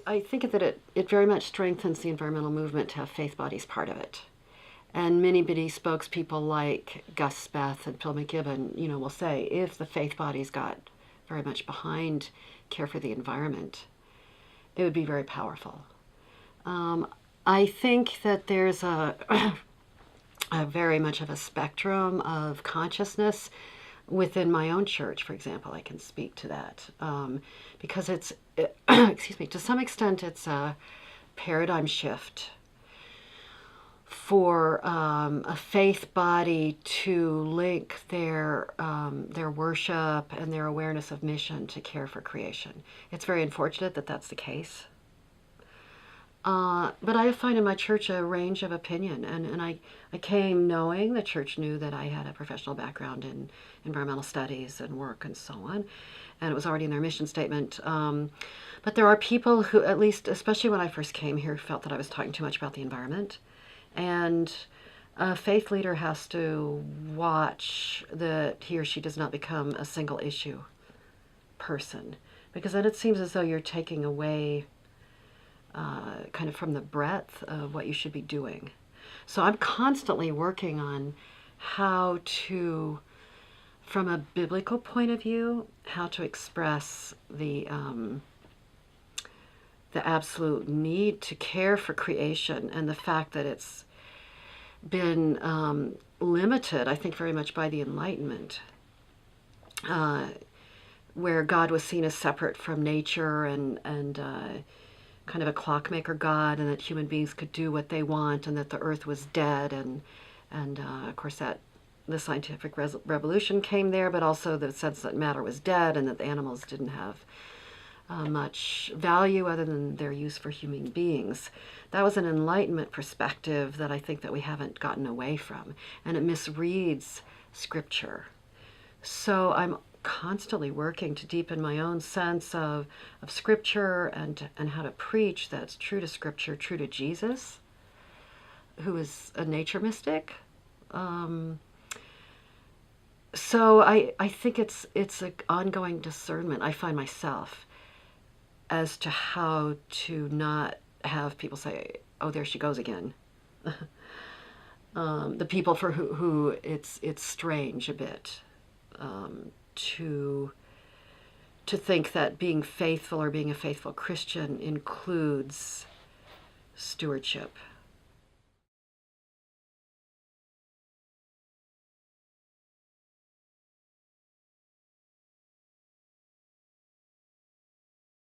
I think that it very much strengthens the environmental movement to have faith bodies part of it. And many spokespeople like Gus Speth and Phil McKibben, will say if the faith bodies got very much behind care for the environment, it would be very powerful. I think that there's a very much of a spectrum of consciousness within my own church, for example. I can speak to that because excuse me, to some extent it's a paradigm shift for a faith body to link their worship and their awareness of mission to care for creation. It's very unfortunate that that's the case. But I find in my church a range of opinion, and I came knowing the church knew that I had a professional background in environmental studies and work and so on, and it was already in their mission statement. But there are people who, at least, especially when I first came here, felt that I was talking too much about the environment, and a faith leader has to watch that he or she does not become a single issue person, because then it seems as though you're taking away kind of from the breadth of what you should be doing. So I'm constantly working on how to, from a biblical point of view, how to express the absolute need to care for creation and the fact that it's been limited, I think, very much by the Enlightenment, where God was seen as separate from nature and kind of a clockmaker God, and that human beings could do what they want, and that the earth was dead, and of course that the scientific revolution came there, but also the sense that matter was dead and that the animals didn't have much value other than their use for human beings. That was an Enlightenment perspective that I think that we haven't gotten away from, and it misreads Scripture. So I'm constantly working to deepen my own sense of Scripture and how to preach that's true to Scripture, true to Jesus, who is a nature mystic. So I think it's an ongoing discernment I find myself as to how to not have people say, "Oh, there she goes again." The people for who it's strange a bit. To think that being faithful or being a faithful Christian includes stewardship.